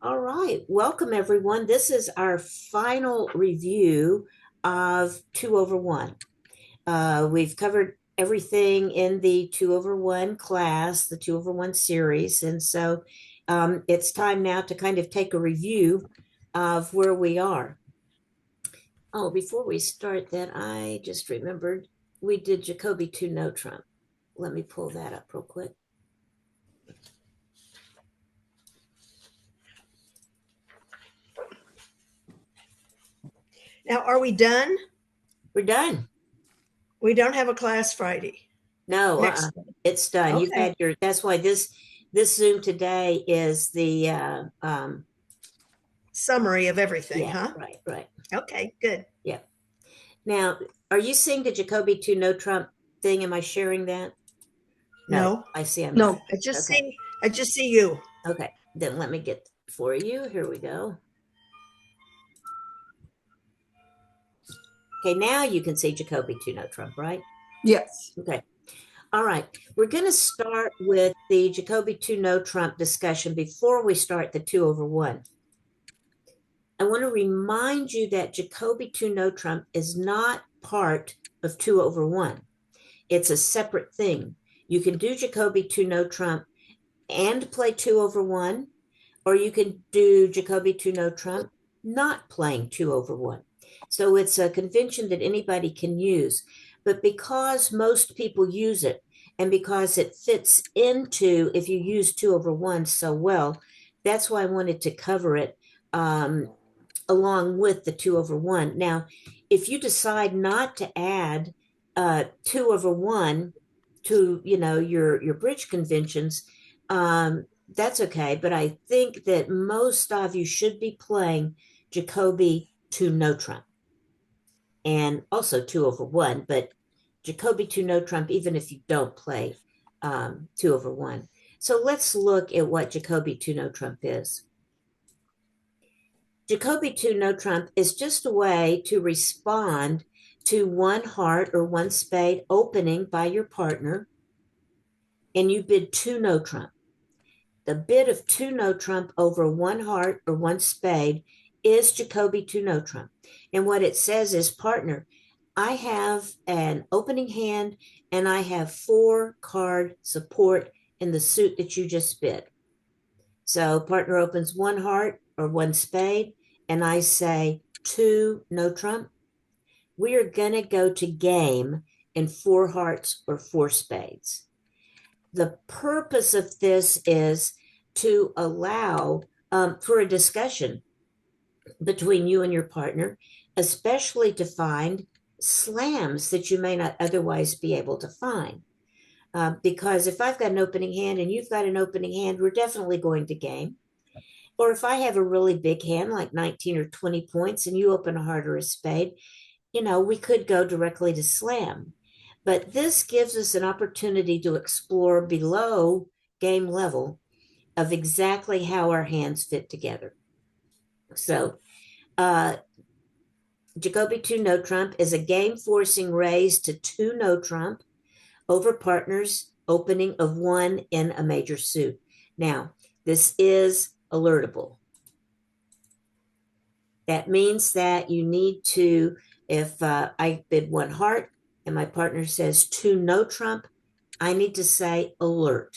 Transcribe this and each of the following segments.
All right. Welcome, everyone. This is our final review of 2 over 1. We've covered everything in the 2 over 1 class, the 2 over 1 series. And so it's time now to kind of take a review of where we are. Oh, before we start that, I just remembered we did Jacoby 2 no trump. Let me pull that up real quick. Now, are we done? We're done. We don't have a class Friday. No, Next. it's done. You've Okay. had your, that's why this Zoom today is the Summary of everything, yeah, huh? right. Okay, good. Yeah. Now, are you seeing the Jacoby 2 no Trump thing? Am I sharing that? No, No, I see I'm not. no, I just Okay. see, I just see you. Okay. Then let me get for you. Here we go. Okay, now you can see Jacoby 2 no Trump, right? Yes. Okay. All right. We're going to start with the Jacoby 2 no Trump discussion before we start the 2 over 1. I want to remind you that Jacoby 2 no Trump is not part of 2 over 1. It's a separate thing. You can do Jacoby 2 no Trump and play 2 over 1, or you can do Jacoby 2 no Trump not playing 2 over 1. So it's a convention that anybody can use. But because most people use it, and because it fits into if you use 2 over 1 so well, that's why I wanted to cover it along with the 2 over 1. Now, if you decide not to add 2 over 1 to your bridge conventions, that's okay. But I think that most of you should be playing Jacoby to no trump and also 2 over 1, but Jacoby to no trump, even if you don't play 2 over 1. So let's look at what Jacoby to no trump is. Jacoby 2 no trump is just a way to respond to one heart or one spade opening by your partner, and you bid 2 no trump. The bid of 2 no trump over one heart or one spade is Jacoby 2 no trump. And what it says is, partner, I have an opening hand and I have 4-card support in the suit that you just bid. So partner opens one heart or one spade, and I say 2 no trump. We are going to go to game in 4 hearts or 4 spades. The purpose of this is to allow for a discussion between you and your partner, especially to find slams that you may not otherwise be able to find. Because if I've got an opening hand and you've got an opening hand, we're definitely going to game. Or if I have a really big hand, like 19 or 20 points, and you open a heart or a spade, we could go directly to slam. But this gives us an opportunity to explore below game level of exactly how our hands fit together. So, Jacoby 2 no trump is a game forcing raise to 2 no trump over partners opening of 1 in a major suit. Now, this is alertable. That means that you need to, if I bid 1 heart and my partner says 2 no trump, I need to say alert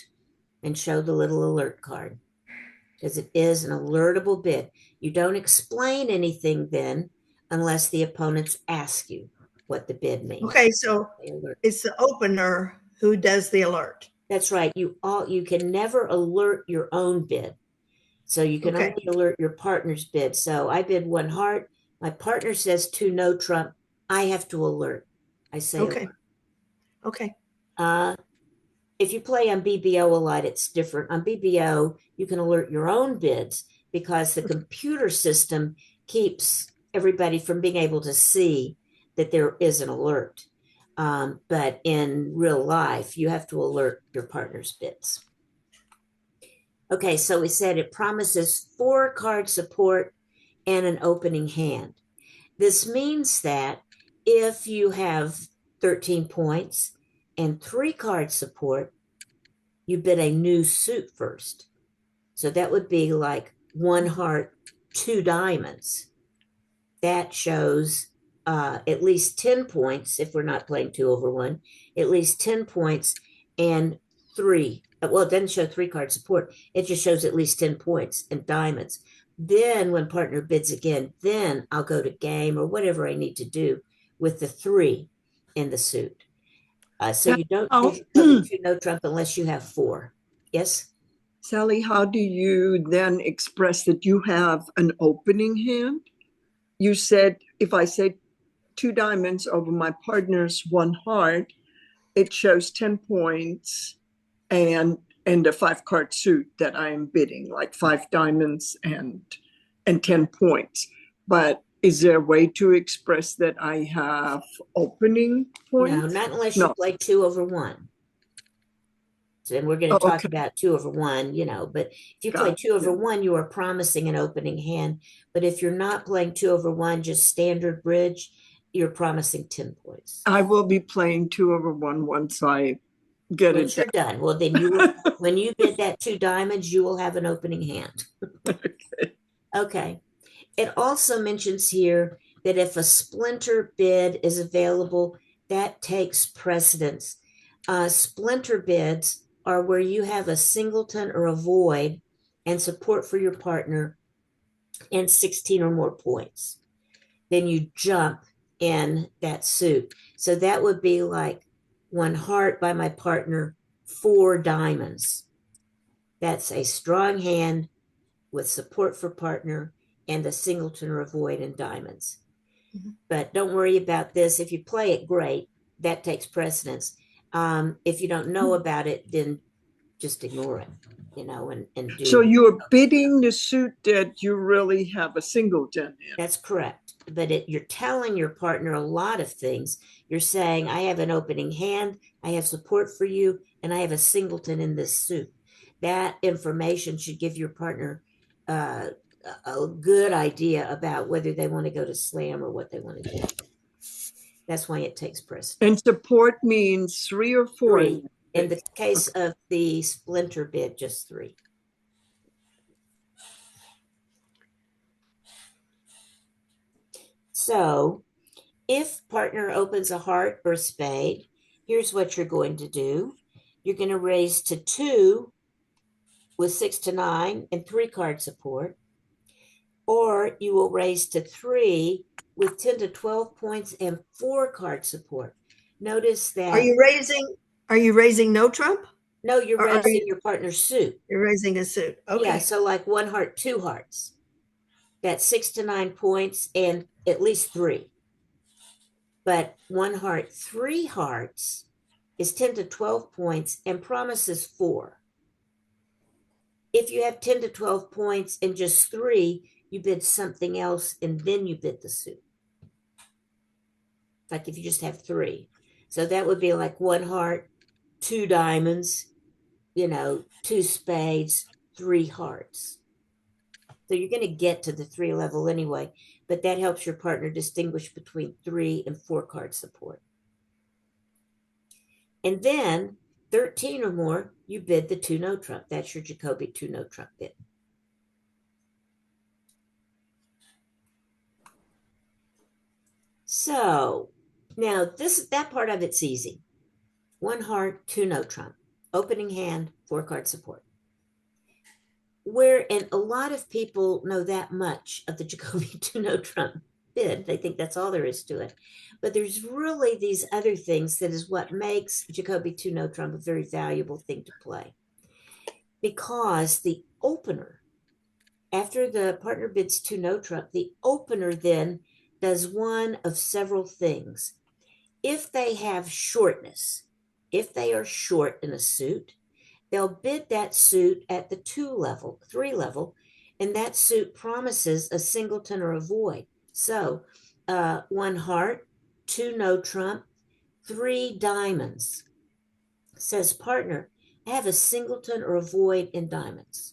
and show the little alert card because it is an alertable bid. You don't explain anything then unless the opponents ask you what the bid means. Okay, so it's the opener who does the alert. That's right. You can never alert your own bid. So you can Okay. only alert your partner's bid. So I bid 1 heart. My partner says 2 no trump. I have to alert. I say Okay. alert. Okay. If you play on BBO a lot, it's different. On BBO, you can alert your own bids because the computer system keeps everybody from being able to see that there is an alert. But in real life, you have to alert your partner's bids. Okay, so we said it promises 4-card support and an opening hand. This means that if you have 13 points and 3-card support, you bid a new suit first. So that would be like one heart, two diamonds. That shows at least 10 points if we're not playing 2/1, at least 10 points and three. Well, it doesn't show three card support. It just shows at least 10 points and diamonds. Then, when partner bids again, then I'll go to game or whatever I need to do with the three in the suit. So Now, you don't give Jacoby two no trump unless you have four. Yes? Sally, how do you then express that you have an opening hand? You said if I say two diamonds over my partner's one heart, it shows 10 points and a five card suit that I am bidding, like five diamonds and 10 points. But is there a way to express that I have opening No, points? not unless you No. play 2/1. So, and we're going Oh, to talk okay. about 2/1, but if you play Got two it. over one, you are promising an opening hand. But if you're not playing 2/1, just standard bridge, you're promising 10 points. I will be playing 2/1 once I get it Once down. you're done, well, then you will, when you bid that two diamonds, you will have an opening hand. Okay. It also mentions here that if a splinter bid is available, that takes precedence. Splinter bids are where you have a singleton or a void and support for your partner and 16 or more points. Then you jump in that suit. So that would be like one heart by my partner, four diamonds. That's a strong hand with support for partner and a singleton or a void in diamonds. But don't worry about this. If you play it, great. That takes precedence. If you don't know about it, then just ignore it, and So do. you're bidding the suit that you really have a singleton in. That's correct. But you're telling your partner a lot of things. You're saying, I have an opening hand, I have support for you, and I have a singleton in this suit. That information should give your partner uh, a good idea about whether they want to go to slam or what they want to do. That's why it takes And precedence. support means three or four in Three. that In the case. case Okay. of the splinter bid, just three. So if partner opens a heart or a spade, here's what you're going to do. You're going to raise to two with 6 to 9 and three card support, or you will raise to three with 10 to 12 points and four card support. Notice Are that, you raising? Are you raising no trump? no, you're Or are you? raising your partner's suit. You're raising a suit. Yeah, Okay. so like one heart, two hearts. That's 6 to 9 points and at least three. But one heart, three hearts is 10 to 12 points and promises four. If you have 10 to 12 points and just three, you bid something else and then you bid the suit. Like if you just have three. So that would be like one heart, two diamonds, two spades, three hearts. So you're going to get to the three level anyway, but that helps your partner distinguish between 3 and 4 card support. And then 13 or more, you bid the two no trump. That's your Jacoby two no trump bid. So now that part of it's easy. One heart, two no trump. Opening hand, 4 card support. And a lot of people know that much of the Jacoby two no trump bid. They think that's all there is to it. But there's really these other things that is what makes Jacoby two no trump a very valuable thing to play. Because the opener, after the partner bids two no trump, the opener then does one of several things. If they have shortness, if they are short in a suit, they'll bid that suit at the 2 level, 3 level, and that suit promises a singleton or a void. So, one heart, two no trump, three diamonds. Says partner, I have a singleton or a void in diamonds.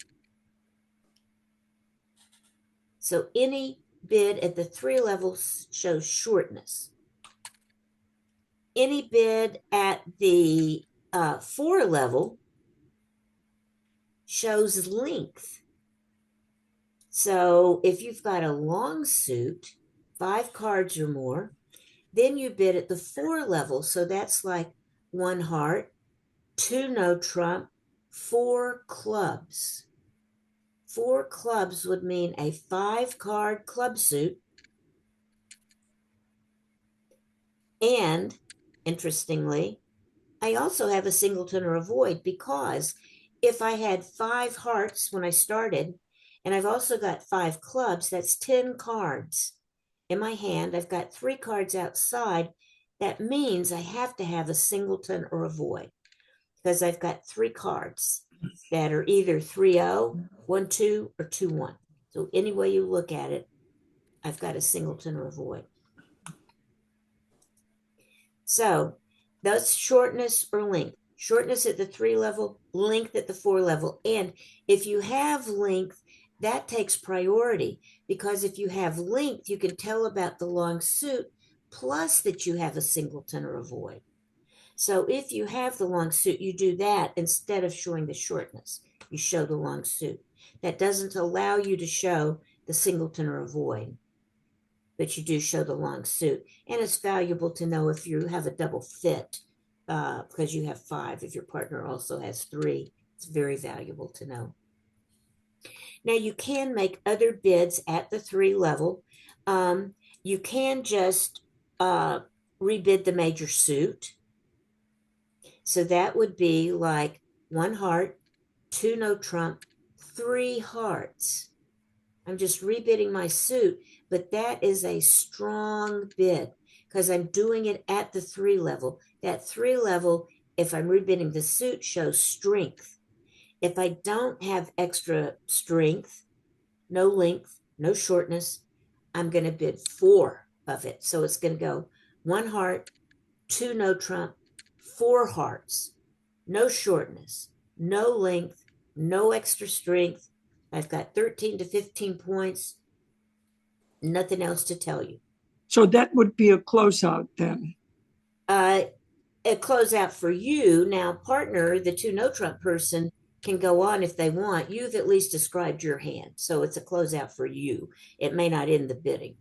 So any bid at the 3 level shows shortness. Any bid at the 4 level shows length. So if you've got a long suit, 5 cards or more, then you bid at the 4 level. So that's like 1 heart, 2 no trump, 4 clubs. 4 clubs would mean a 5 card club suit. And interestingly, I also have a singleton or a void, because if I had 5 hearts when I started, and I've also got 5 clubs, that's 10 cards in my hand. I've got 3 cards outside. That means I have to have a singleton or a void, because I've got 3 cards that are either 3-0, 1-2, or 2-1. So any way you look at it, I've got a singleton or a void. So that's shortness or length. Shortness at the 3 level, length at the 4 level. And if you have length, that takes priority, because if you have length, you can tell about the long suit, plus that you have a singleton or a void. So if you have the long suit, you do that instead of showing the shortness. You show the long suit. That doesn't allow you to show the singleton or a void, but you do show the long suit. And it's valuable to know if you have a double fit, because you have 5. If your partner also has 3, it's very valuable to know. Now, you can make other bids at the 3 level. You can just rebid the major suit. So that would be like 1 heart, 2 no trump, 3 hearts. I'm just rebidding my suit, but that is a strong bid, because I'm doing it at the 3 level. That 3 level, if I'm rebidding the suit, shows strength. If I don't have extra strength, no length, no shortness, I'm going to bid 4 of it. So it's going to go 1 heart, 2 no trump, 4 hearts, no shortness, no length, no extra strength. I've got 13 to 15 points. Nothing else to tell you. So that would be a closeout then. Uh, a closeout for you. Now, partner, the 2 no trump person, can go on if they want. You've at least described your hand. So it's a closeout for you. It may not end the bidding.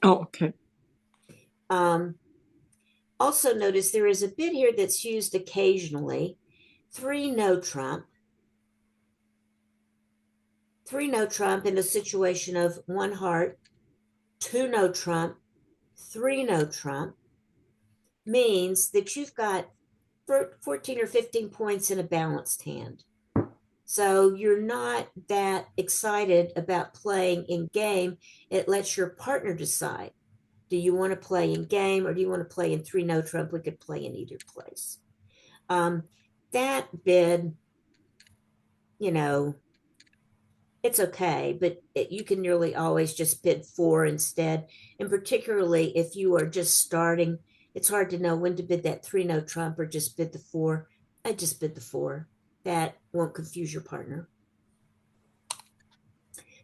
Oh, okay. Um, also, notice there is a bid here that's used occasionally. 3 no trump. 3 no trump in a situation of 1 heart, 2 no trump, 3 no trump means that you've got 14 or 15 points in a balanced hand. So you're not that excited about playing in game. It lets your partner decide. Do you want to play in game, or do you want to play in 3 no trump? We could play in either place. Um, that bid, you know, it's okay, but you can nearly always just bid 4 instead. And particularly if you are just starting, it's hard to know when to bid that 3 no trump or just bid the 4. I just bid the 4. That won't confuse your partner.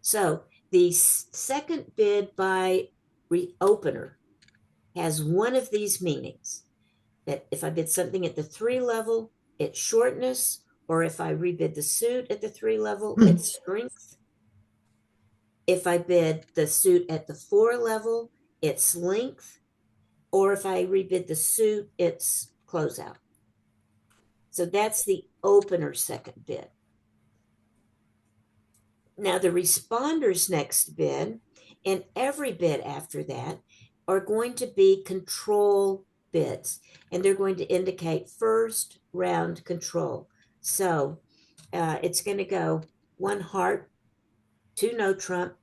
So the second bid by reopener has one of these meanings: that if I bid something at the 3 level, it's shortness, or if I rebid the suit at the 3 level, it's strength. If I bid the suit at the 4 level, it's length, or if I rebid the suit, it's closeout. So that's the opener second bid. Now, the responder's next bid and every bid after that are going to be control bids, and they're going to indicate first round control. So it's going to go 1 heart, 2 no trump,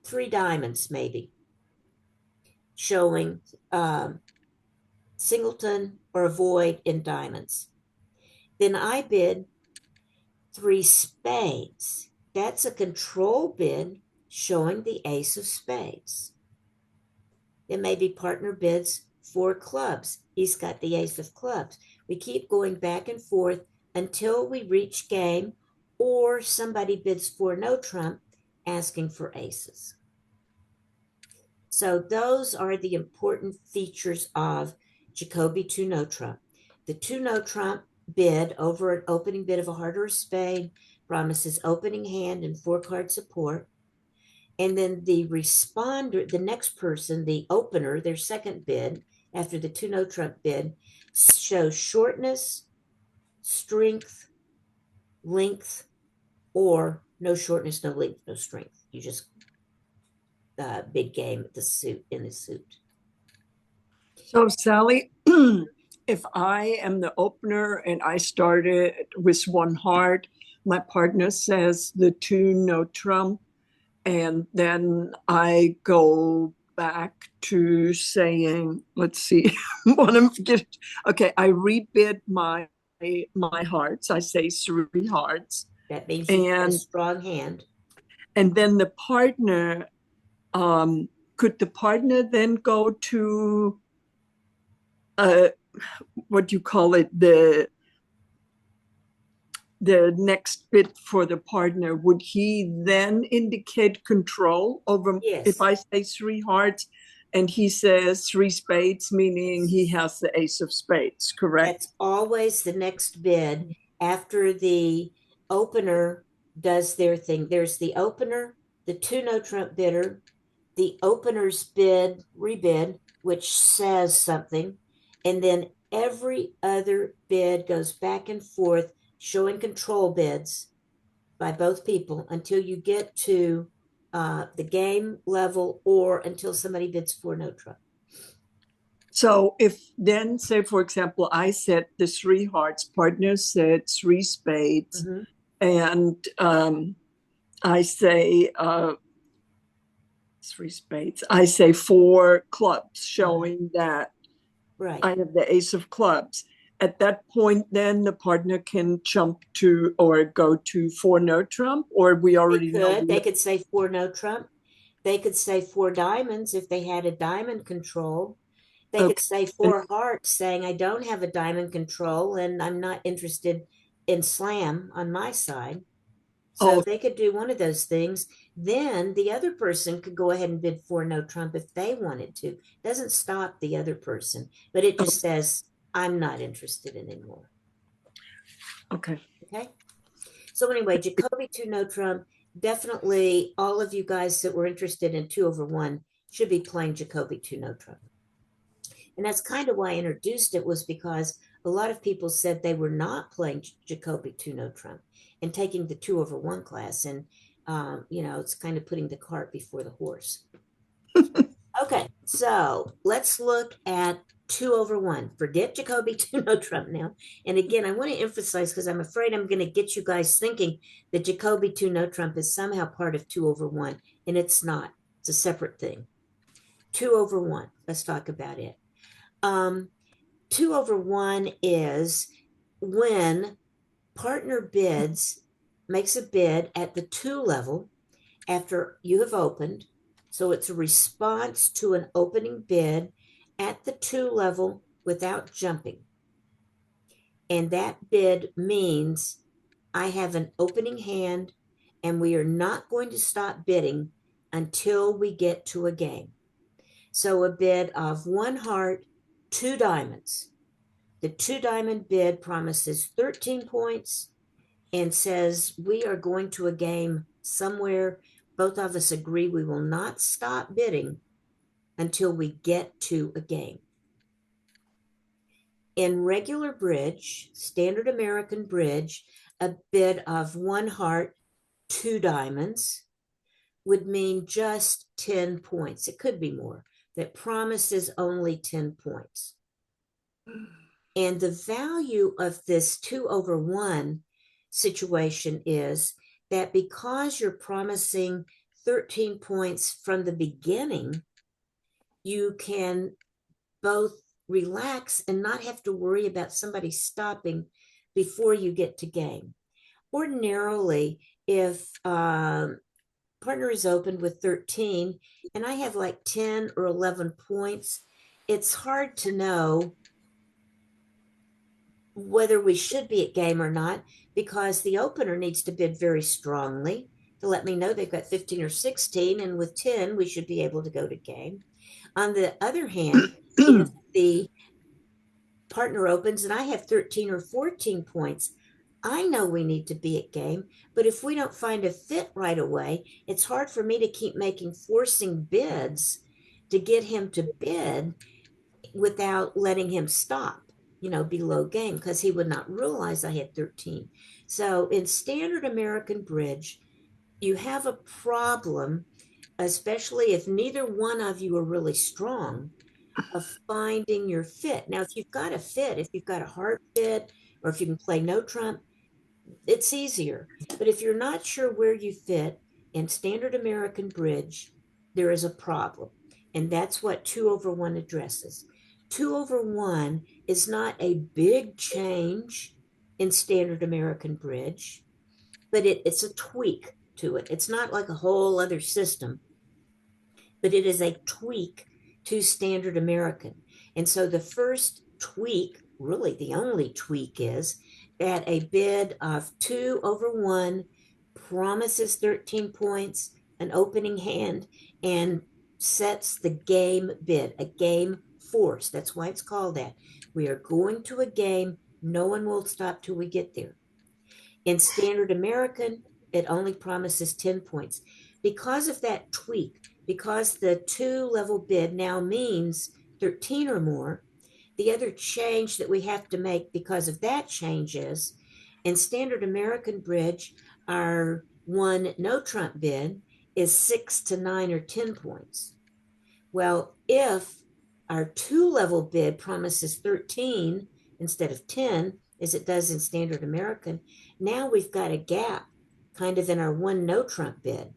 3 diamonds, maybe, showing singleton or a void in diamonds. Then I bid 3 spades. That's a control bid showing the ace of spades. Then maybe partner bids 4 clubs. He's got the ace of clubs. We keep going back and forth until we reach game, or somebody bids 4 no trump asking for aces. So those are the important features of Jacoby 2 no trump. The 2 no trump bid over an opening bid of a heart or a spade promises opening hand and 4 card support. And then the responder, the next person, the opener, their second bid after the two no trump bid, shows shortness, strength, length, or no shortness, no length, no strength. You just big game at the suit in the suit. So, Sally, if I am the opener and I started with one heart, my partner says the two no trump, and then I go back to saying, let's see, what I'm forgetting. Okay, I rebid my hearts. I say three hearts, That means you've got a and strong hand. then the partner, um, could the partner then go to uh, what do you call it, the next bit for the partner? Would he then indicate control over, if Yes, I say three hearts and he says three spades, meaning he has the ace of spades, correct? that's always the next bid after the opener does their thing. There's the opener, the two no trump bidder, the opener's bid, rebid, which says something, and then every other bid goes back and forth, showing control bids by both people until you get to the game level or until somebody bids for no trump. So if then, say, for example, I said the three hearts, partner said three spades, Mm-hmm. and I say three spades, I say four clubs, Uh-huh. showing that Right. I have the ace of clubs. At that point, then the partner can jump to or go to four no trump, or we They already know could. we They have. could say four no trump. They could say four diamonds if they had a diamond control. They could Okay. say And, four hearts, saying, I don't have a diamond control and I'm not interested in slam on my side. So oh, they could do one of those things. Then the other person could go ahead and bid for no trump if they wanted to. It doesn't stop the other person, but it oh, just says, I'm not interested in anymore. okay. Okay. So anyway, Jacoby to no trump. Definitely all of you guys that were interested in 2/1 should be playing Jacoby to no trump. And that's kind of why I introduced it, was because a lot of people said they were not playing Jacoby to no trump and taking the 2/1 class. And, it's kind of putting the cart before the horse. Okay, so let's look at 2/1. Forget Jacoby to no trump now. And again, I want to emphasize because I'm afraid I'm going to get you guys thinking that Jacoby to no trump is somehow part of 2/1, and it's not. It's a separate thing. 2/1. Let's talk about it. Um, 2/1 is when partner bids, makes a bid at the two level after you have opened. So it's a response to an opening bid at the two level without jumping. And that bid means I have an opening hand and we are not going to stop bidding until we get to a game. So a bid of one heart, two diamonds. The two diamond bid promises 13 points and says we are going to a game somewhere. Both of us agree we will not stop bidding until we get to a game. In regular bridge, standard American bridge, a bid of one heart, two diamonds would mean just 10 points. It could be more. That promises only 10 points. And the value of this 2/1 situation is that because you're promising 13 points from the beginning, you can both relax and not have to worry about somebody stopping before you get to game. Ordinarily, if partner is opened with 13 and I have like 10 or 11 points, it's hard to know whether we should be at game or not, because the opener needs to bid very strongly to let me know they've got 15 or 16, and with 10 we should be able to go to game. On the other hand, if the partner opens and I have 13 or 14 points, I know we need to be at game, but if we don't find a fit right away, it's hard for me to keep making forcing bids to get him to bid without letting him stop, below game because he would not realize I had 13. So in standard American bridge, you have a problem, especially if neither one of you are really strong, of finding your fit. Now, if you've got a fit, if you've got a hard fit, or if you can play no trump, it's easier. But if you're not sure where you fit in standard American bridge, there is a problem. And that's what 2/1 addresses. 2/1 is not a big change in standard American bridge, but it's a tweak to it. It's not like a whole other system, but it is a tweak to standard American. And so the first tweak, really the only tweak, is that a bid of 2/1 promises 13 points, an opening hand, and sets the game bid, a game force. That's why it's called that. We are going to a game. No one will stop till we get there. In standard American, it only promises 10 points. Because of that tweak, because the two level bid now means 13 or more, the other change that we have to make because of that change is in standard American bridge, our one no trump bid is 6 to 9 or 10 points. Well, if our two level bid promises 13 instead of 10, as it does in standard American, now we've got a gap kind of in our one no trump bid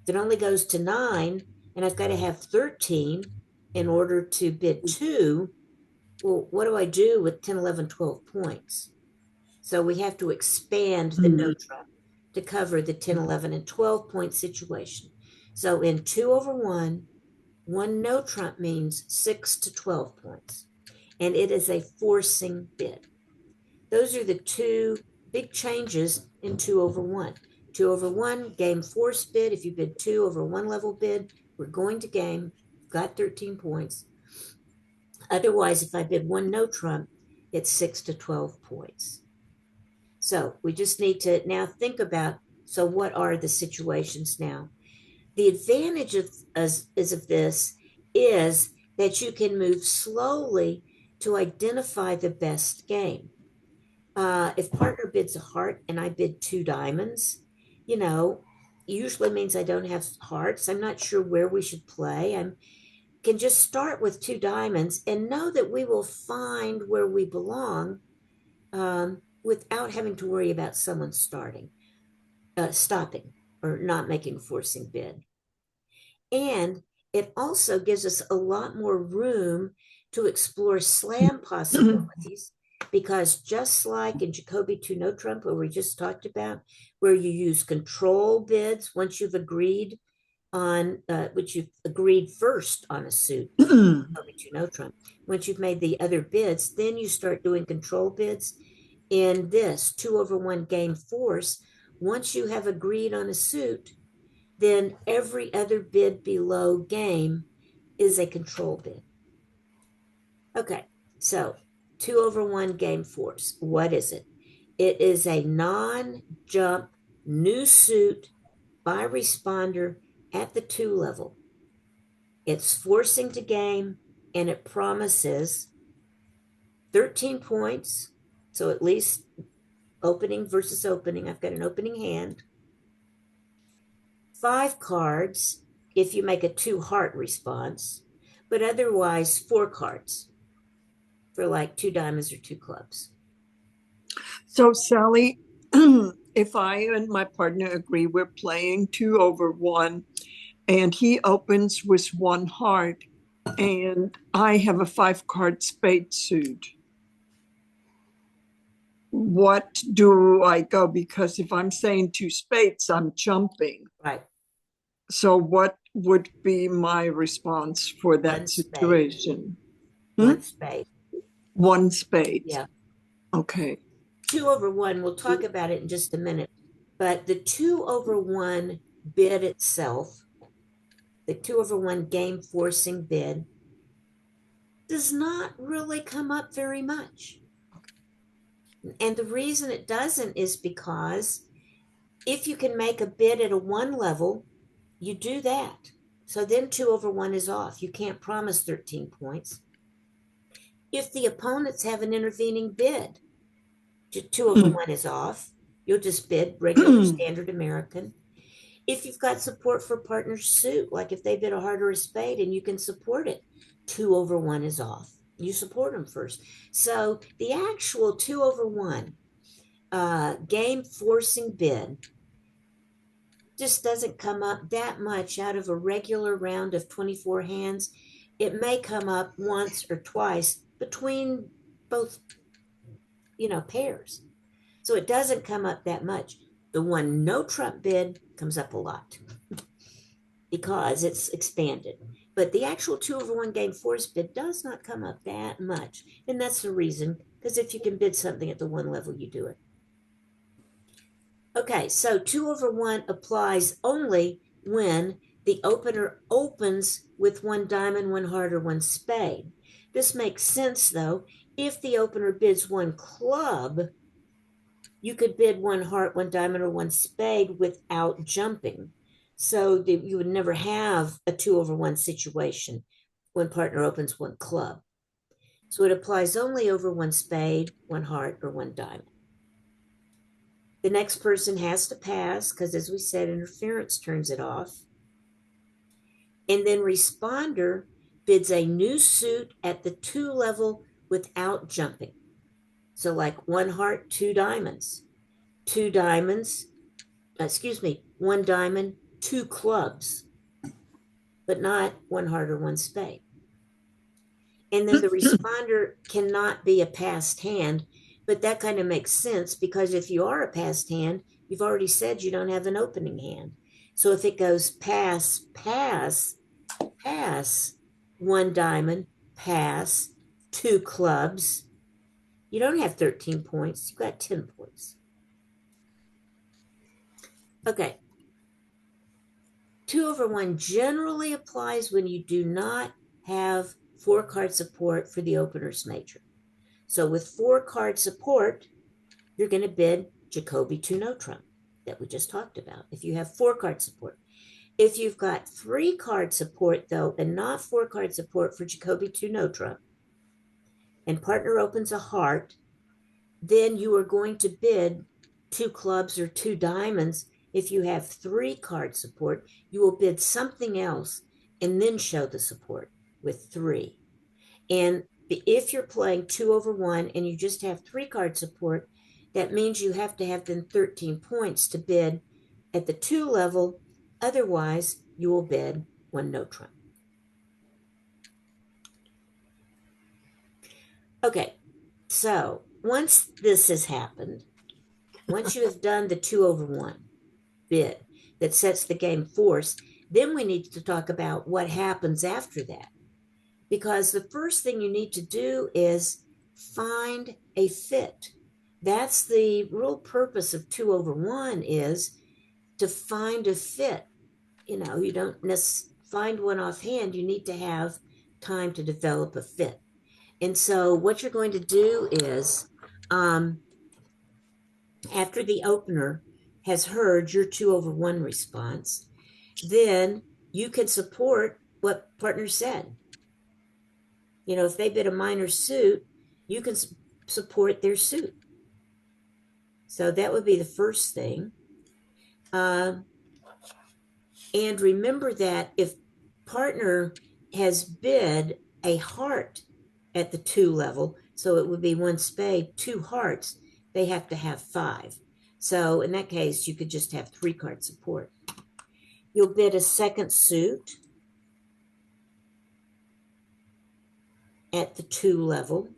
that only goes to 9, and I've got to have 13 in order to bid two. Well, what do I do with 10, 11, 12 points? So we have to expand the no trump to cover the 10, 11, and 12 point situation. So in 2/1, one no trump means 6 to 12 points, and it is a forcing bid. Those are the two big changes in 2/1. 2/1, game force bid. If you bid 2/1 level bid, we're going to game, got 13 points. Otherwise, if I bid one no trump, it's 6 to 12 points. So we just need to now think about, so what are the situations now? The advantage of this is that you can move slowly to identify the best game. If partner bids a heart and I bid two diamonds, you know, usually means I don't have hearts. I'm not sure where we should play. I can just start with two diamonds and know that we will find where we belong, without having to worry about someone stopping, or not making a forcing bid. And it also gives us a lot more room to explore slam possibilities because just like in Jacoby 2 no trump, where we just talked about, where you use control bids once you've agreed on, which you've agreed first on a suit, Jacoby 2 no trump. Once you've made the other bids, then you start doing control bids. In this 2/1 game force, once you have agreed on a suit, then every other bid below game is a control bid. Okay, so 2/1 game force. What is it? It is a non jump new suit by responder at the 2 level. It's forcing to game and it promises 13 points. So at least opening versus opening. I've got an opening hand. 5 cards if you make a 2 heart response, but otherwise 4 cards for like 2 diamonds or 2 clubs. So, Sally, if I and my partner agree we're playing 2/1 and he opens with 1 heart and I have a 5 card spade suit, what do I go? Because if I'm saying 2 spades, I'm jumping. Right. So, what would be my response for One that spade. situation? Hmm? One spade. 1 spade. Yeah. Okay. 2/1, we'll talk about it in just a minute. But the 2/1 bid itself, the 2/1 game forcing bid, does not really come up very much. And the reason it doesn't is because if you can make a bid at a one level, you do that. So then 2/1 is off. You can't promise 13 points. If the opponents have an intervening bid, 2/1 is off. You'll just bid regular standard American. If you've got support for partner suit, like if they bid a heart or a spade and you can support it, 2/1 is off. You support them first. So the actual 2/1 game forcing bid just doesn't come up that much out of a regular round of 24 hands. It may come up once or twice between both, pairs. So it doesn't come up that much. The one no trump bid comes up a lot because it's expanded. But the actual 2/1 game force bid does not come up that much. And that's the reason, because if you can bid something at the one level, you do it. Okay, so 2/1 applies only when the opener opens with one diamond, one heart, or one spade. This makes sense though. If the opener bids one club, you could bid one heart, one diamond, or one spade without jumping. So you would never have a 2/1 situation when partner opens one club. So it applies only over one spade, one heart, or one diamond. The next person has to pass because, as we said, interference turns it off. And then responder bids a new suit at the two level without jumping. So, like one heart, two diamonds, one diamond, two clubs, but not one heart or one spade. And then the responder cannot be a passed hand, but that kind of makes sense because if you are a passed hand, you've already said you don't have an opening hand. So if it goes pass, pass, pass, one diamond, pass, two clubs, you don't have 13 points, you've got 10 points. Okay. 2/1 generally applies when you do not have four card support for the opener's major. So with four card support, you're going to bid Jacoby 2 no trump that we just talked about if you have four card support. If you've got three card support though, and not four card support for Jacoby 2 no trump, and partner opens a heart, then you are going to bid two clubs or two diamonds. If you have three card support, you will bid something else and then show the support with three. And if you're playing 2/1 and you just have three card support, that means you have to have then 13 points to bid at the two level. Otherwise, you will bid one no trump. Okay, so once this has happened, once you have done the 2/1 bid that sets the game force, then we need to talk about what happens after that. Because the first thing you need to do is find a fit. That's the real purpose of 2/1 is to find a fit. You don't find one offhand. You need to have time to develop a fit. And so what you're going to do is after the opener has heard your 2/1 response, then you can support what partner said. If they bid a minor suit, you can support their suit. So that would be the first thing. And remember that if partner has bid a heart at the two level, so it would be one spade, two hearts, they have to have five. So in that case, you could just have three card support. You'll bid a second suit at the two level.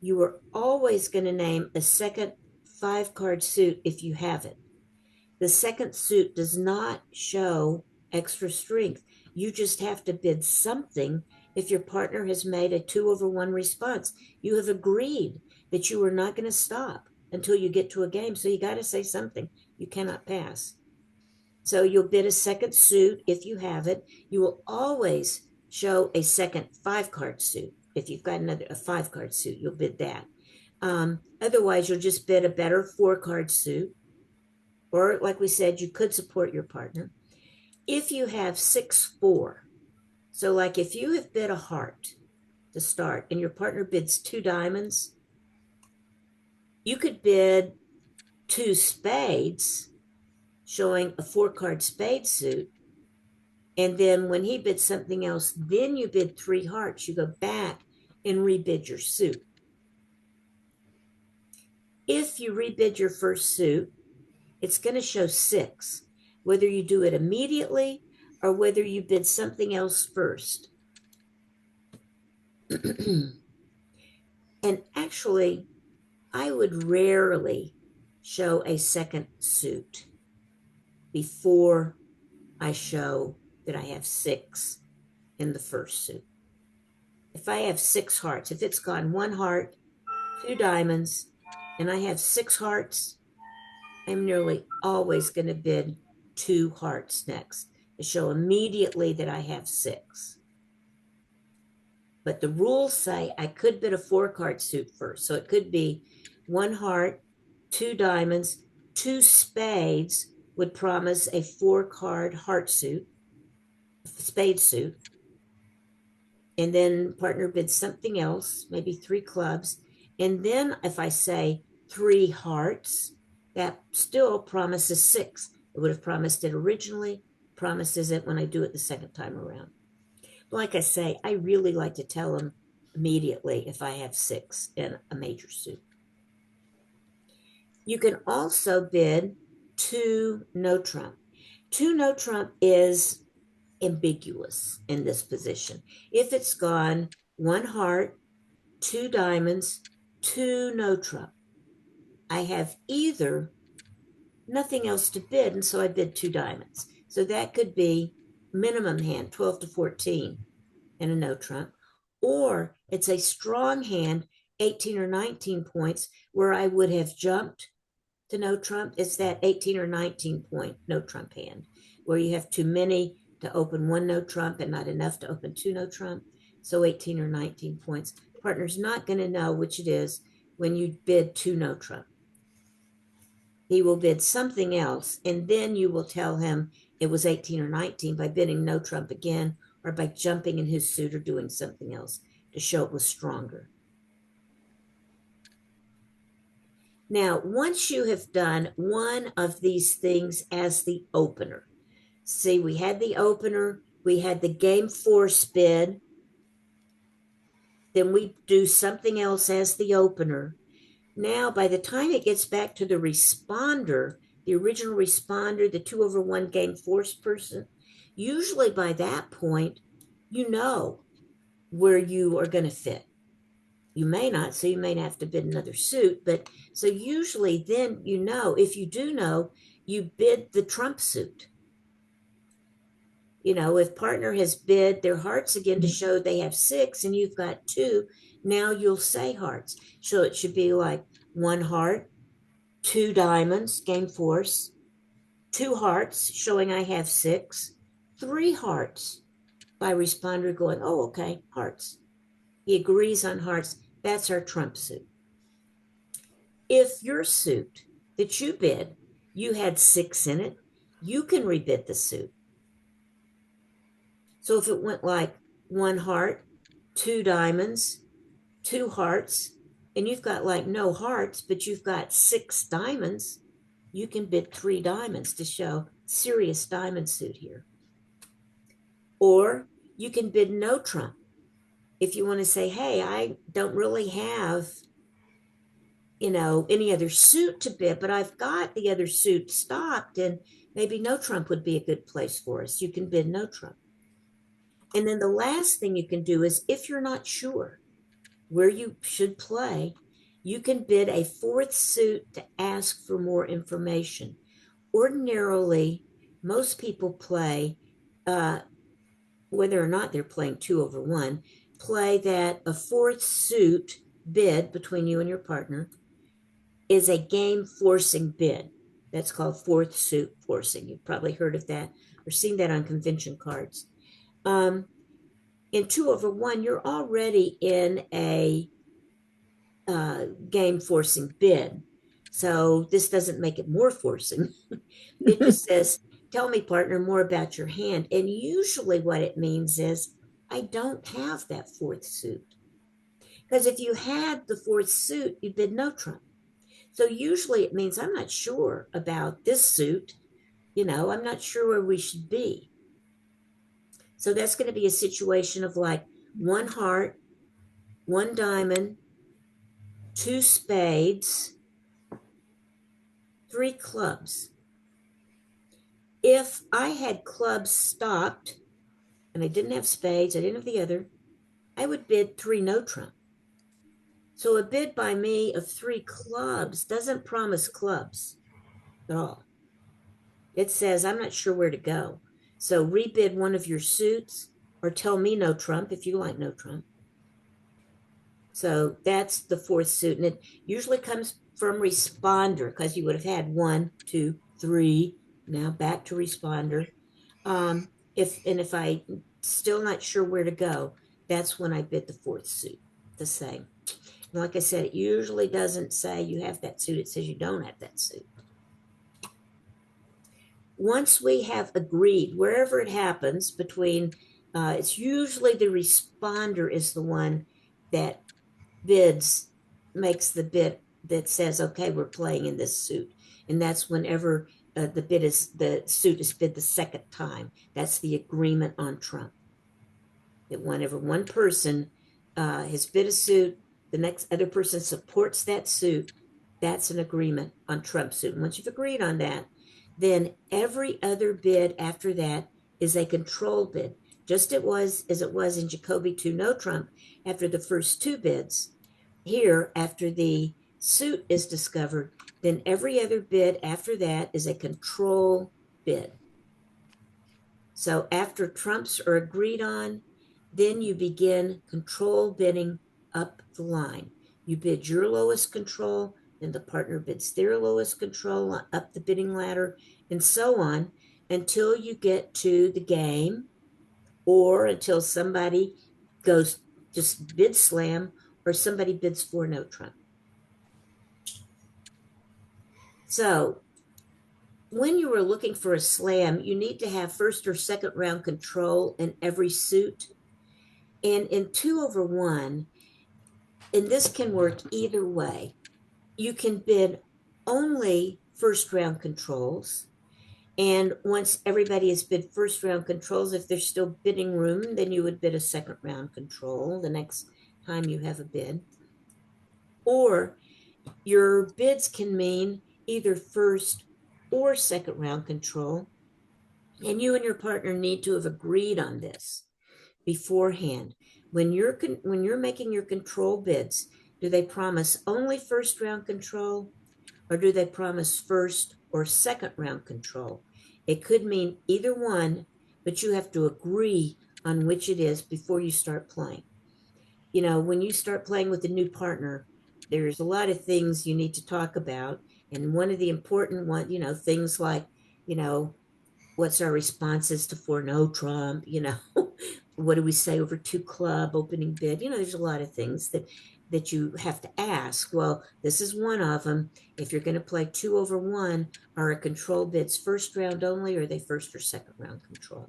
You are always going to name a second five card suit if you have it. The second suit does not show extra strength. You just have to bid something if your partner has made a 2/1 response. You have agreed that you are not going to stop until you get to a game. So you got to say something. You cannot pass. So you'll bid a second suit if you have it. You will always show a second five card suit. If you've got a five card suit, you'll bid that. Otherwise, you'll just bid a better four card suit. Or, like we said, you could support your partner. If you have 6-4, so like if you have bid a heart to start and your partner bids two diamonds, you could bid two spades, showing a four card spade suit. And then when he bids something else, then you bid three hearts. You go back and rebid your suit. If you rebid your first suit, it's going to show six, whether you do it immediately or whether you bid something else first. And actually, I would rarely show a second suit before I show that I have six in the first suit. If I have six hearts, if it's gone one heart, two diamonds, and I have six hearts, I'm nearly always going to bid two hearts next to show immediately that I have six. But the rules say I could bid a four card suit first. So it could be one heart, two diamonds, two spades would promise a four card heart suit, spade suit. And then partner bids something else, maybe three clubs. And then if I say three hearts, that still promises six. It would have promised it originally, promises it when I do it the second time around. Like I say, I really like to tell them immediately if I have six in a major suit. You can also bid two no trump. Two no trump is ambiguous in this position. If it's gone one heart, two diamonds, two no trump, I have either nothing else to bid, and so I bid two diamonds. So that could be minimum hand, 12 to 14, and a no trump, or it's a strong hand, 18 or 19 points, where I would have jumped to no trump. It's that 18 or 19 point no trump hand, where you have too many to open one no trump and not enough to open two no trump. So 18 or 19 points. Partner's not going to know which it is when you bid two no trump. He will bid something else, and then you will tell him it was 18 or 19 by bidding no trump again or by jumping in his suit or doing something else to show it was stronger. Now, once you have done one of these things as the opener, see, we had the opener, we had the game force bid, then we do something else as the opener. Now, by the time it gets back to the responder, the original responder, the 2/1 game force person, usually by that point, you know where you are going to fit. You may not, so you may have to bid another suit. But so usually then you know, if you do know, you bid the trump suit. You know, if partner has bid their hearts again to show they have six and you've got two, now you'll say hearts. So it should be like one heart, two diamonds, game force, two hearts showing I have six, three hearts by responder going, oh, okay, hearts. He agrees on hearts. That's our trump suit. If your suit that you bid, you had six in it, you can rebid the suit. So if it went like one heart, two diamonds, two hearts, and you've got like no hearts, but you've got six diamonds, you can bid three diamonds to show serious diamond suit here. Or you can bid no trump. If you want to say, hey, I don't really have, any other suit to bid, but I've got the other suit stocked, and maybe no trump would be a good place for us. You can bid no trump. And then the last thing you can do is, if you're not sure where you should play, you can bid a fourth suit to ask for more information. Ordinarily, most people play, whether or not they're playing 2/1, play that a fourth suit bid between you and your partner is a game forcing bid. That's called fourth suit forcing. You've probably heard of that or seen that on convention cards. In 2/1, you're already in a game forcing bid. So this doesn't make it more forcing. It just says, tell me, partner, more about your hand. And usually what it means is, I don't have that fourth suit. Because if you had the fourth suit, you bid no trump. So usually it means, I'm not sure about this suit. I'm not sure where we should be. So that's going to be a situation of like one heart, one diamond, two spades, three clubs. If I had clubs stopped and I didn't have spades, I didn't have the other, I would bid three no trump. So a bid by me of three clubs doesn't promise clubs at all. It says, I'm not sure where to go. So rebid one of your suits or tell me no trump if you like no trump. So that's the fourth suit. And it usually comes from responder because you would have had one, two, three. Now back to responder. If I still not sure where to go, that's when I bid the fourth suit, the same. And like I said, it usually doesn't say you have that suit. It says you don't have that suit. Once we have agreed, wherever it happens between, it's usually the responder is the one that bids, makes the bid that says, okay, we're playing in this suit. And that's whenever the suit is bid the second time. That's the agreement on trump. That whenever one person has bid a suit, the next other person supports that suit, that's an agreement on trump suit. And once you've agreed on that, then every other bid after that is a control bid. Just as it was in Jacoby 2 no trump after the first two bids. Here, after the suit is discovered, then every other bid after that is a control bid. So after trumps are agreed on, then you begin control bidding up the line. You bid your lowest control, then the partner bids their lowest control up the bidding ladder, and so on until you get to the game or until somebody goes just bid slam or somebody bids for no trump. So when you are looking for a slam, you need to have first or second round control in every suit. And in 2/1, and this can work either way, you can bid only first round controls. And once everybody has bid first round controls, if there's still bidding room, then you would bid a second round control the next time you have a bid. Or your bids can mean either first or second round control. And you and your partner need to have agreed on this beforehand. When you're making your control bids, do they promise only first round control or do they promise first or second round control? It could mean either one, but you have to agree on which it is before you start playing. When you start playing with a new partner, there's a lot of things you need to talk about. And one of the important things like, you know, what's our responses to for no Trump, what do we say over two club opening bid? There's a lot of things that you have to ask. Well, this is one of them. If you're going to play 2/1, are a control bids first round only, or are they first or second round control?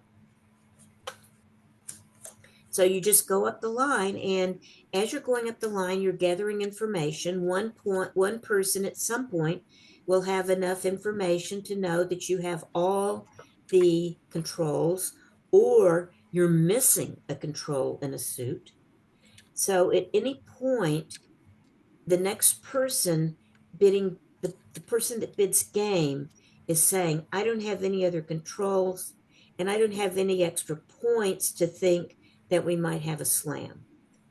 So you just go up the line, and as you're going up the line, you're gathering information. One person at some point will have enough information to know that you have all the controls, or you're missing a control in a suit. So at any point, the next person bidding, the person that bids game is saying, I don't have any other controls and I don't have any extra points to think that we might have a slam.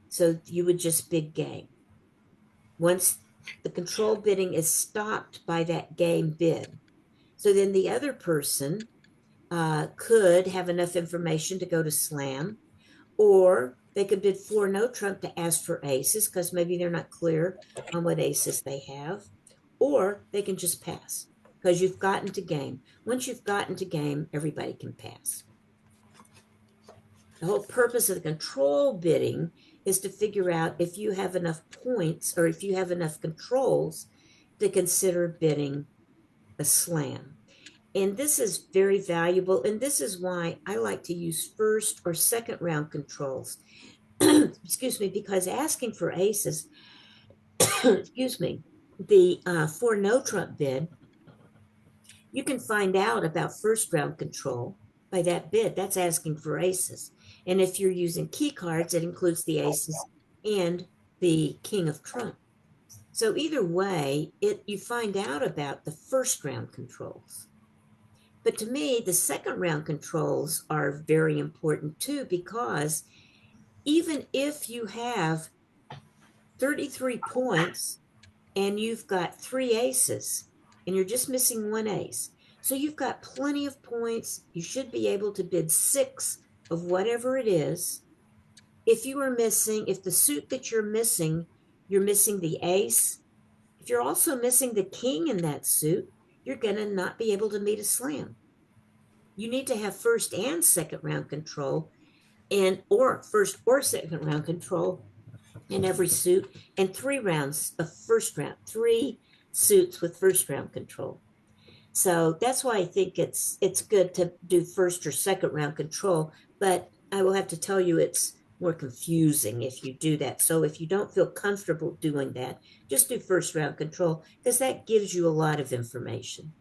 So you would just bid game. Once the control bidding is stopped by that game bid, so then the other person could have enough information to go to slam, or they could bid for no trump to ask for aces because maybe they're not clear on what aces they have, or they can just pass because you've gotten to game. Once you've gotten to game, everybody can pass. The whole purpose of the control bidding is to figure out if you have enough points or if you have enough controls to consider bidding a slam. And this is very valuable. And this is why I like to use first or second round controls. Excuse me, because asking for aces, excuse me, the for no trump bid, you can find out about first round control by that bid. That's asking for aces. And if you're using key cards, it includes the aces and the king of trump. So either way, you find out about the first round controls. But to me, the second round controls are very important too, because even if you have 33 points and you've got three aces and you're just missing one ace, so you've got plenty of points. You should be able to bid six of whatever it is. If you are missing, if the suit that you're missing the ace, if you're also missing the king in that suit, you're going to not be able to meet a slam. You need to have first and second round control, and or first or second round control in every suit, and three rounds of first round, three suits with first round control. So that's why I think it's good to do first or second round control. But I will have to tell you, it's more confusing if you do that. So if you don't feel comfortable doing that, just do first round control, because that gives you a lot of information.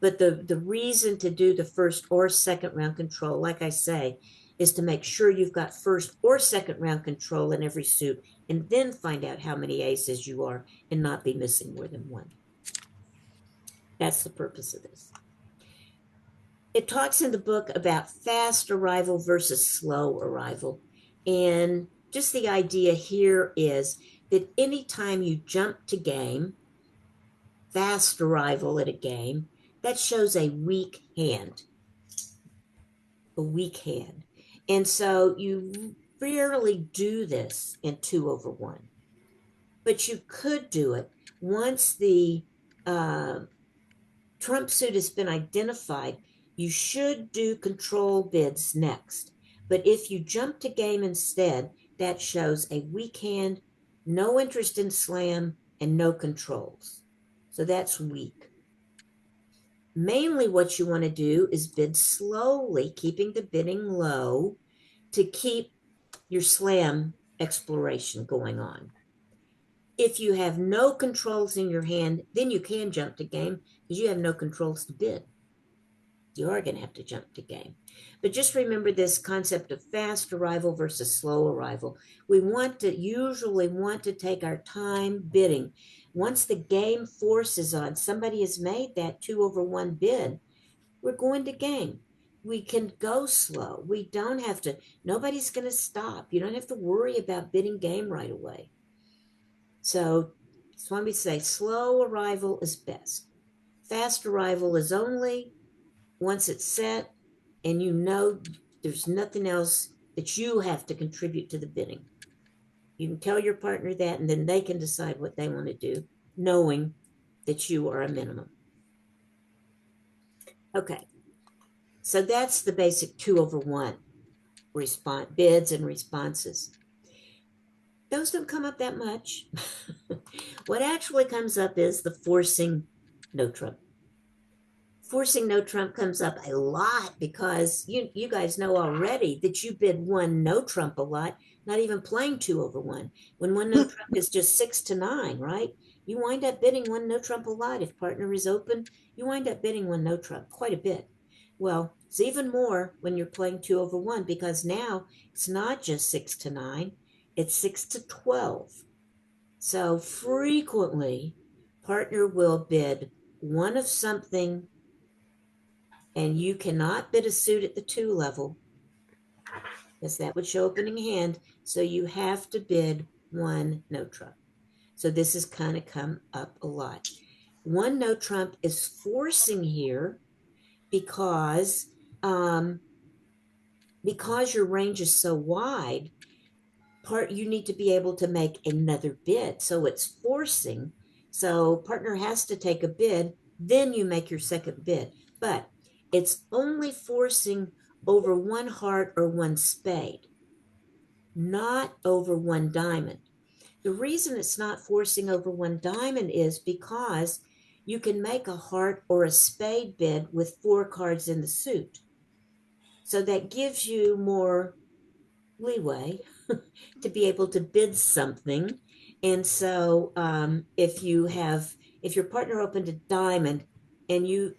But the reason to do the first or second round control, like I say, is to make sure you've got first or second round control in every suit, and then find out how many aces you are and not be missing more than one. That's the purpose of this. It talks in the book about fast arrival versus slow arrival. And just the idea here is that anytime you jump to game, fast arrival at a game, that shows a weak hand, a weak hand. And so you rarely do this in 2/1, but you could do it once the uh, trump suit has been identified. You should do control bids next. But if you jump to game instead, that shows a weak hand, no interest in slam, and no controls. So that's weak. Mainly what you want to do is bid slowly, keeping the bidding low to keep your slam exploration going on. If you have no controls in your hand, then you can jump to game because you have no controls to bid. You are going to have to jump to game. But just remember this concept of fast arrival versus slow arrival. We usually want to take our time bidding. Once the game force is on, somebody has made that 2/1 bid, we're going to game. We can go slow. We don't have to, nobody's going to stop. You don't have to worry about bidding game right away. So that's why we say slow arrival is best. Fast arrival is only once it's set and you know there's nothing else that you have to contribute to the bidding. You can tell your partner that, and then they can decide what they want to do, knowing that you are a minimum. Okay, so that's the basic 2/1 response bids and responses. Those don't come up that much. What actually comes up is the forcing no trump. Forcing no trump comes up a lot because you guys know already that you bid one no trump a lot, not even playing 2/1. When one no trump is just 6 to 9, right? You wind up bidding one no trump a lot. If partner is open, you wind up bidding one no trump quite a bit. Well, it's even more when you're playing 2/1 because now it's not just 6 to 9, it's 6 to 12. So frequently, partner will bid one of something, and you cannot bid a suit at the 2 level because that would show opening hand. So you have to bid one no trump. So this has kind of come up a lot. One no trump is forcing here because because your range is so wide, you need to be able to make another bid. So it's forcing. So partner has to take a bid, then you make your second bid. But it's only forcing over one heart or one spade. not over one diamond. The reason it's not forcing over one diamond is because you can make a heart or a spade bid with four cards in the suit. So that gives you more leeway to be able to bid something. And so if your partner opened a diamond and you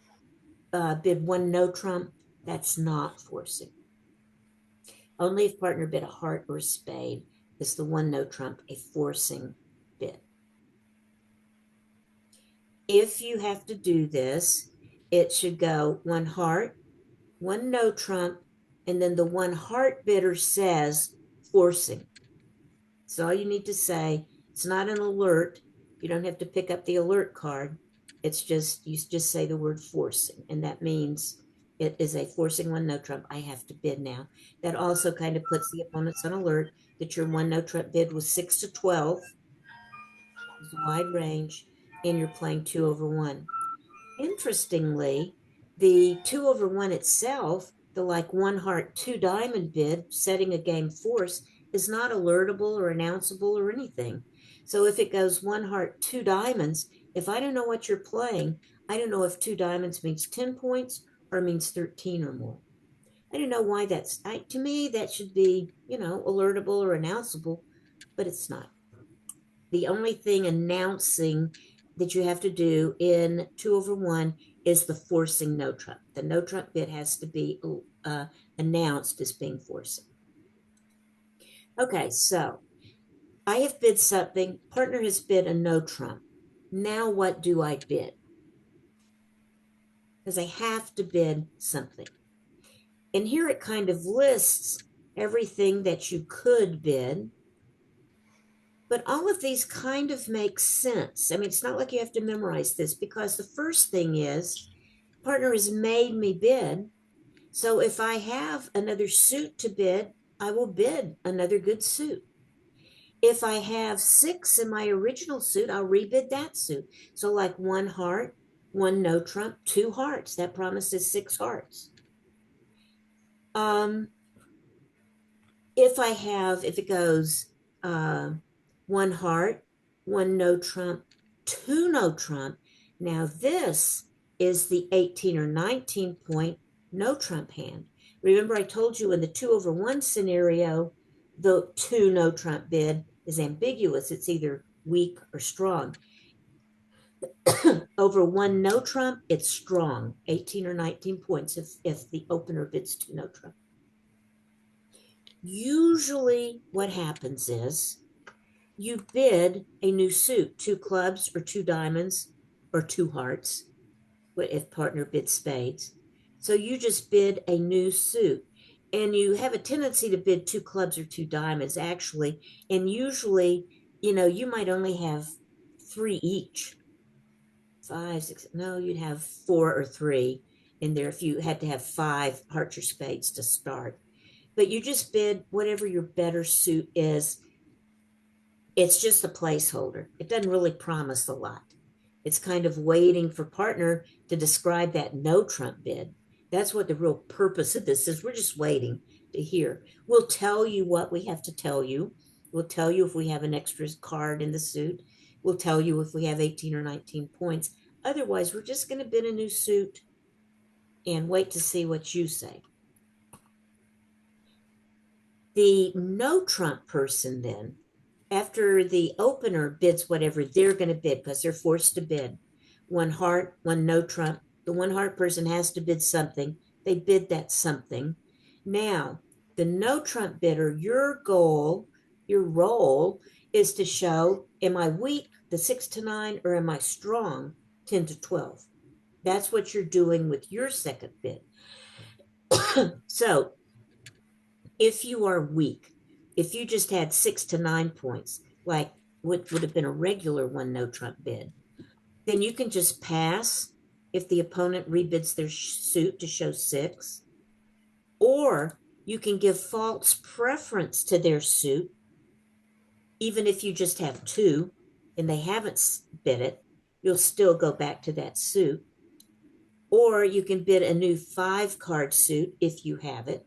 bid one no trump, that's not forcing. Only if partner bid a heart or a spade is the one no trump a forcing bid. If you have to do this, it should go one heart, one no trump, and then the one heart bidder says forcing. So all you need to say. It's not an alert. You don't have to pick up the alert card. It's just, you just say the word forcing, and that means it is a forcing one no trump. I have to bid now. That also kind of puts the opponents on alert that your one no trump bid was 6 to 12, is a wide range, and you're playing 2/1. Interestingly, the 2/1 itself, the like one heart, two diamond bid, setting a game force, is not alertable or announceable or anything. So if it goes one heart, two diamonds, if I don't know what you're playing, I don't know if two diamonds means 10 points or means 13 or more. I don't know why to me, that should be, alertable or announceable, but it's not. The only thing announcing that you have to do in 2/1 is the forcing no trump. The no trump bid has to be announced as being forcing. Okay, so I have bid something. Partner has bid a no trump. Now what do I bid? Because I have to bid something. And here it kind of lists everything that you could bid. But all of these kind of make sense. I mean, it's not like you have to memorize this, because the first thing is partner has made me bid. So if I have another suit to bid, I will bid another good suit. If I have six in my original suit, I'll rebid that suit. So, like one heart, one no trump, two hearts. That promises six hearts. Um, if it goes uh, one heart, one no trump, two no trump, now this is the 18 or 19 point no trump hand. Remember, I told you in the 2/1 scenario, the two no trump bid is ambiguous. It's either weak or strong. Over one no trump, it's strong, 18 or 19 points if the opener bids two no trump. Usually, what happens is you bid a new suit, two clubs or two diamonds or two hearts, if partner bids spades. So you just bid a new suit. And you have a tendency to bid two clubs or two diamonds, actually. And usually, you might only have three each. Five, six, no, you'd have four or three in there if you had to have five hearts or spades to start. But you just bid whatever your better suit is. It's just a placeholder. It doesn't really promise a lot. It's kind of waiting for partner to describe that no trump bid. That's what the real purpose of this is. We're just waiting to hear. We'll tell you what we have to tell you. We'll tell you if we have an extra card in the suit. We'll tell you if we have 18 or 19 points. Otherwise, we're just going to bid a new suit and wait to see what you say. The no trump person then, after the opener bids whatever they're going to bid, because they're forced to bid one heart, one no trump, the one heart person has to bid something. They bid that something. Now, the no trump bidder, your goal, your role is to show, am I weak, the 6 to 9, or am I strong, 10 to 12? That's what you're doing with your second bid. So if you are weak, if you just had 6 to 9 points, like what would have been a regular one no trump bid, then you can just pass if the opponent rebids their suit to show six, or you can give false preference to their suit, even if you just have two and they haven't bid it, you'll still go back to that suit. Or you can bid a new 5 card suit if you have it.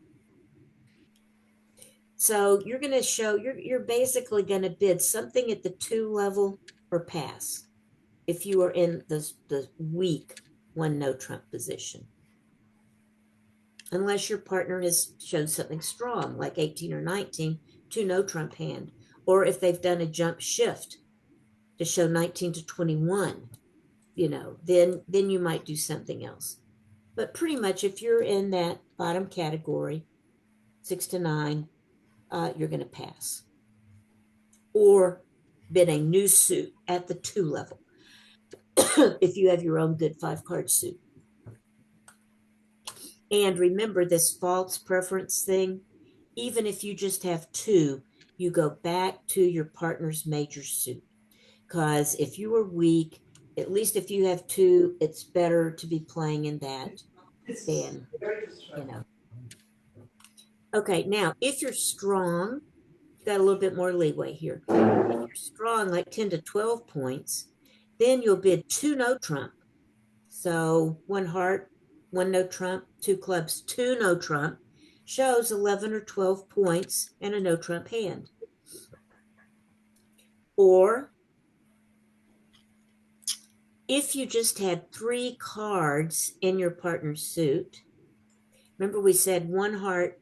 So you're going to show, you're basically going to bid something at the 2 level or pass if you are in the weak one no trump position. Unless your partner has shown something strong, like 18 or 19, 2 no trump hand, or if they've done a jump shift to show 19 to 21, then you might do something else. But pretty much if you're in that bottom category, 6 to 9, you're going to pass or bid a new suit at the 2 level if you have your own good 5 card suit. And remember this false preference thing, even if you just have 2, you go back to your partner's major suit. Because if you are weak, at least if you have 2, it's better to be playing in that than, you know. Okay, now if you're strong, you got a little bit more leeway here. If you're strong, like 10 to 12 points, then you'll bid 2 no trump. So 1 heart, 1 no trump, 2 clubs, 2 no trump shows 11 or 12 points and a no trump hand. Or if you just had 3 cards in your partner's suit, remember we said 1 heart,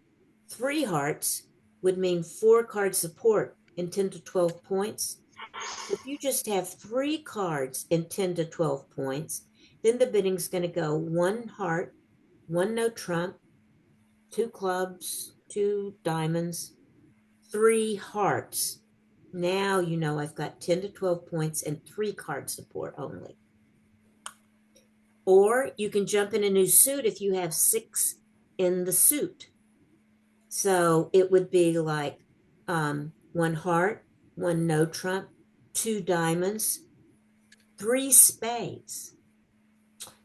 3 hearts would mean 4 card support in 10 to 12 points. If you just have 3 cards in 10 to 12 points, then the bidding's going to go 1 heart, 1 no trump, 2 clubs, 2 diamonds, 3 hearts. Now you know I've got 10 to 12 points and 3 card support only. Or you can jump in a new suit if you have 6 in the suit. So it would be like 1 heart, 1 no trump, 2 diamonds, 3 spades.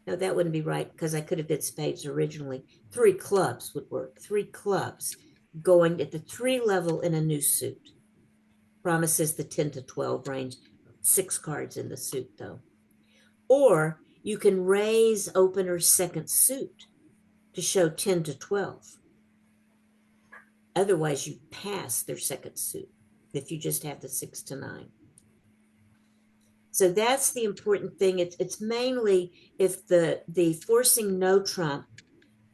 No, that wouldn't be right because I could have bid spades originally. 3 clubs would work. 3 clubs going at the 3 level in a new suit. Promises the 10 to 12 range. 6 cards in the suit, though. Or you can raise opener's second suit to show 10 to 12. Otherwise, you pass their second suit if you just have the 6 to 9. So that's the important thing. It's mainly if the forcing no trump,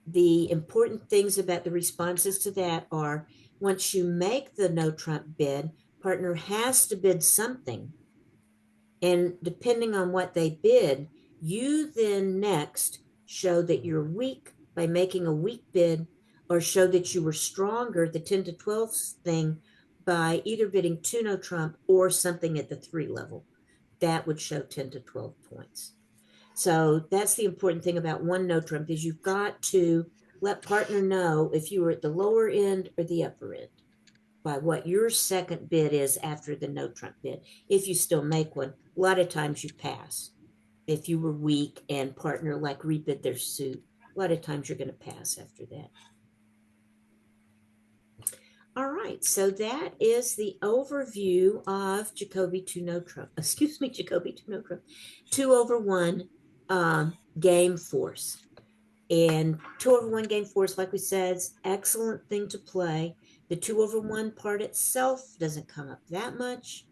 the important things about the responses to that are once you make the no trump bid, partner has to bid something. And depending on what they bid, you then next show that you're weak by making a weak bid or show that you were stronger, the 10 to 12 thing, by either bidding 2 no trump or something at the 3 level. That would show 10 to 12 points. So that's the important thing about 1 no trump is you've got to let partner know if you were at the lower end or the upper end by what your second bid is after the no trump bid. If you still make one, a lot of times you pass. If you were weak and partner like rebid their suit, a lot of times you're going to pass after that. All right, so that is the overview of Jacoby 2 no trump. Excuse me, Jacoby 2 no trump. 2/1 game force. And 2/1 game force, like we said, is excellent thing to play. The 2/1 part itself doesn't come up that much.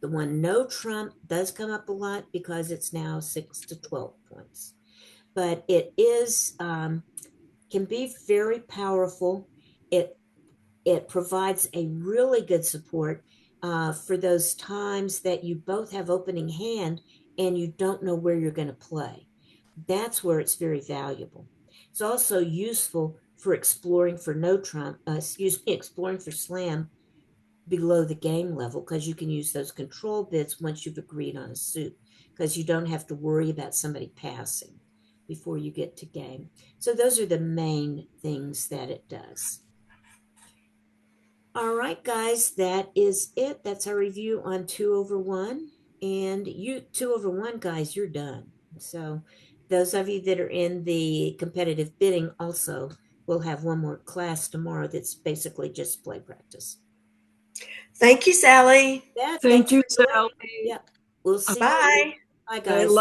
The 1 no trump does come up a lot because it's now 6 to 12 points. But it is can be very powerful. It provides a really good support for those times that you both have opening hand and you don't know where you're going to play. That's where it's very valuable. It's also useful for exploring for no trump, exploring for slam below the game level because you can use those control bids once you've agreed on a suit because you don't have to worry about somebody passing before you get to game. So those are the main things that it does. All right, guys, that is it. That's our review on 2/1. And you 2/1, guys, you're done. So those of you that are in the competitive bidding also will have one more class tomorrow that's basically just play practice. Thank you, Sally. Yeah, Thank thanks you, for joining. Sally. Yeah, we'll see you. Bye. Bye, I guys. love